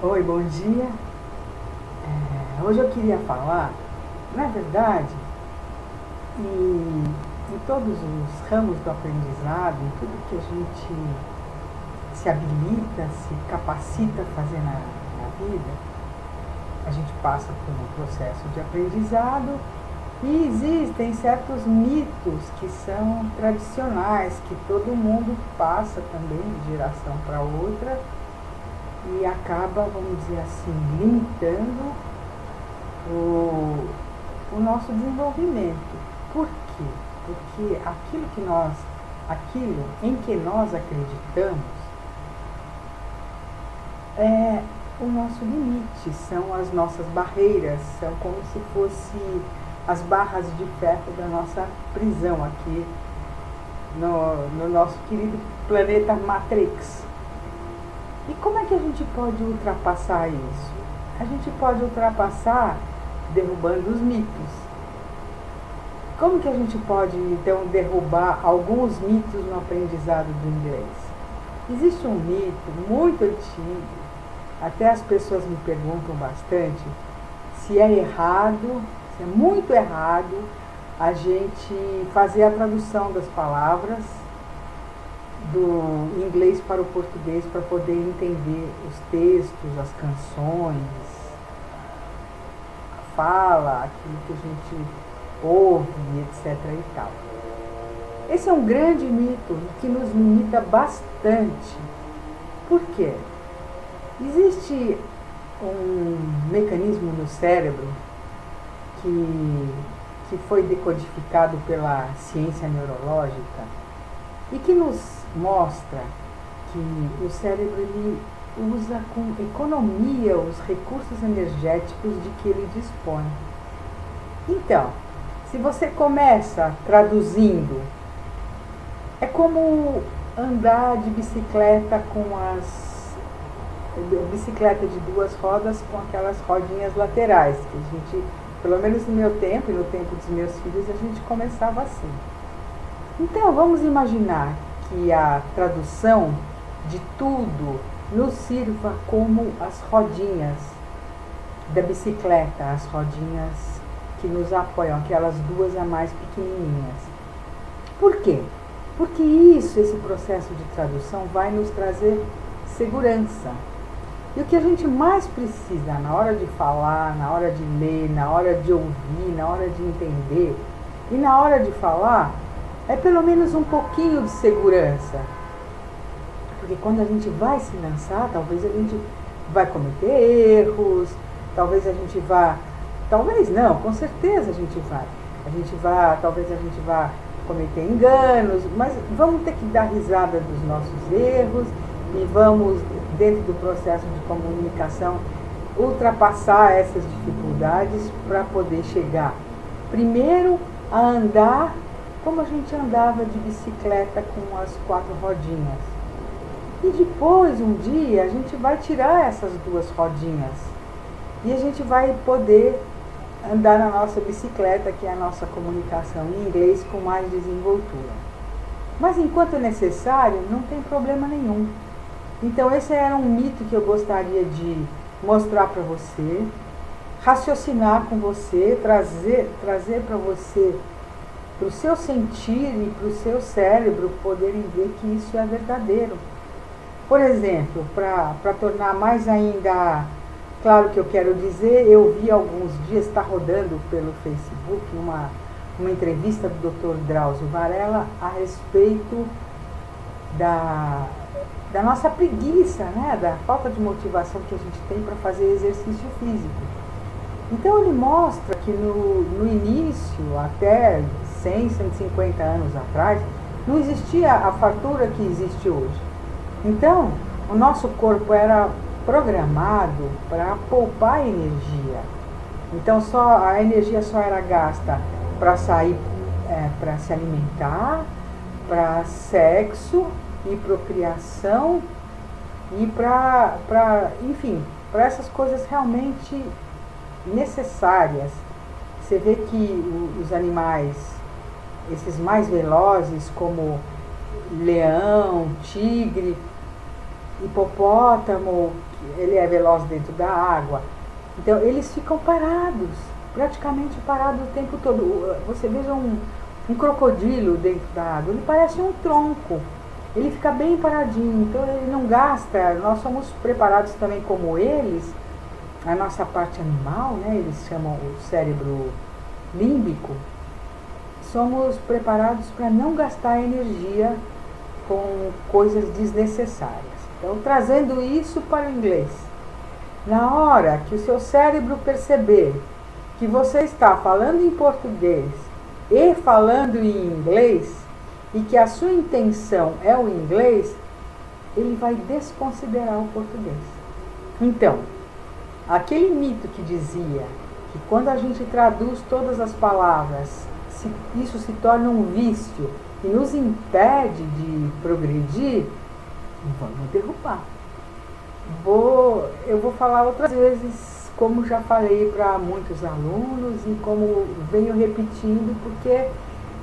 Oi, bom dia. Hoje eu queria falar, na verdade, em todos os ramos do aprendizado, em tudo que a gente se habilita, se capacita a fazer na vida, a gente passa por um processo de aprendizado e existem certos mitos que são tradicionais, que todo mundo passa também de geração para outra e acaba, vamos dizer assim, limitando o nosso desenvolvimento. Por quê? Porque aquilo em que nós acreditamos é o nosso limite, são as nossas barreiras, são como se fosse as barras de ferro da nossa prisão aqui no nosso querido planeta Matrix. E como é que a gente pode ultrapassar isso? A gente pode ultrapassar derrubando os mitos. Como que a gente pode, então, derrubar alguns mitos no aprendizado do inglês? Existe um mito muito antigo, até as pessoas me perguntam bastante, se é errado, se é muito errado, a gente fazer a tradução das palavras do inglês para o português para poder entender os textos, as canções, a fala, aquilo que a gente ouve, etc. e tal. Esse é um grande mito que nos limita bastante. Por quê? Existe um mecanismo no cérebro que foi decodificado pela ciência neurológica e que nos mostra que o cérebro ele usa com economia os recursos energéticos de que ele dispõe. Então, se você começa traduzindo, é como andar de bicicleta bicicleta de duas rodas com aquelas rodinhas laterais, que a gente, pelo menos no meu tempo e no tempo dos meus filhos, a gente começava assim. Então, vamos imaginar que a tradução de tudo nos sirva como as rodinhas da bicicleta, as rodinhas que nos apoiam, aquelas duas a mais pequenininhas. Por quê? Porque esse processo de tradução vai nos trazer segurança. E o que a gente mais precisa na hora de falar, na hora de ler, na hora de ouvir, na hora de entender e na hora de falar, é pelo menos um pouquinho de segurança. Porque quando a gente vai se lançar, talvez a gente vai cometer erros, talvez a gente vá, talvez não, com certeza a gente vai. Talvez a gente vá cometer enganos, mas vamos ter que dar risada dos nossos erros e vamos, dentro do processo de comunicação, ultrapassar essas dificuldades para poder chegar, primeiro, a andar como a gente andava de bicicleta com as quatro rodinhas. E depois, um dia, a gente vai tirar essas duas rodinhas e a gente vai poder andar na nossa bicicleta, que é a nossa comunicação em inglês, com mais desenvoltura. Mas enquanto é necessário, não tem problema nenhum. Então esse era um mito que eu gostaria de mostrar para você, raciocinar com você, trazer para você, para o seu sentir e para o seu cérebro poderem ver que isso é verdadeiro. Por exemplo, para tornar mais ainda claro o que eu quero dizer, eu vi alguns dias, está rodando pelo Facebook, uma entrevista do Dr. Drauzio Varela a respeito da nossa preguiça, né? Da falta de motivação que a gente tem para fazer exercício físico. Então ele mostra que no início, até 100, 150 anos atrás, não existia a fartura que existe hoje. Então, o nosso corpo era programado para poupar energia. Então a energia só era gasta para sair, para se alimentar, para sexo e procriação e enfim, para essas coisas realmente necessárias. Você vê que os animais, esses mais velozes como leão, tigre, hipopótamo, ele é veloz dentro da água. Então eles ficam parados, praticamente parados o tempo todo. Você veja um crocodilo dentro da água, ele parece um tronco, ele fica bem paradinho, então ele não gasta. Nós somos preparados também como eles, a nossa parte animal, né, eles chamam o cérebro límbico, somos preparados para não gastar energia com coisas desnecessárias. Então, trazendo isso para o inglês, na hora que o seu cérebro perceber que você está falando em português e falando em inglês, e que a sua intenção é o inglês, ele vai desconsiderar o português. Então, aquele mito que dizia que quando a gente traduz todas as palavras, isso se torna um vício e nos impede de progredir, vamos derrubar. Eu vou falar outras vezes, como já falei para muitos alunos e como venho repetindo, porque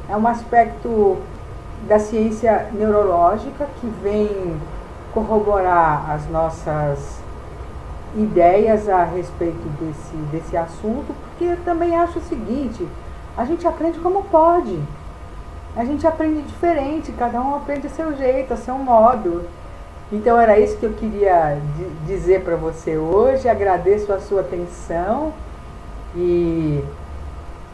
é um aspecto da ciência neurológica que vem corroborar as nossas ideias a respeito desse assunto, porque eu também acho o seguinte: a gente aprende como pode, a gente aprende diferente, cada um aprende a seu jeito, a seu modo. Então era isso que eu queria dizer para você hoje. Agradeço a sua atenção e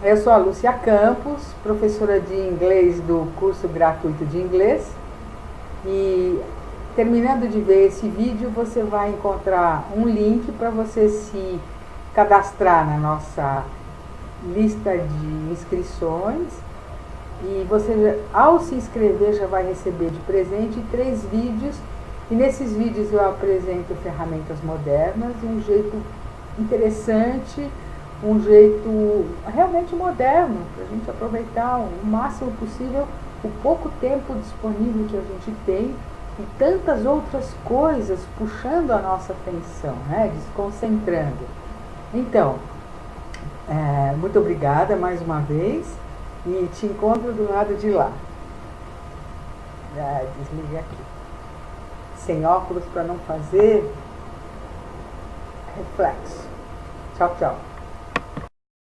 eu sou a Lúcia Campos, professora de inglês do curso gratuito de inglês, e terminando de ver esse vídeo você vai encontrar um link para você se cadastrar na nossa lista de inscrições, e você, ao se inscrever, já vai receber de presente 3 vídeos, e nesses vídeos eu apresento ferramentas modernas, um jeito interessante, um jeito realmente moderno, para a gente aproveitar o máximo possível o pouco tempo disponível que a gente tem, e tantas outras coisas puxando a nossa atenção, né, desconcentrando. Então, muito obrigada mais uma vez, e te encontro do lado de lá. Desliguei aqui. Sem óculos para não fazer reflexo. Tchau, tchau.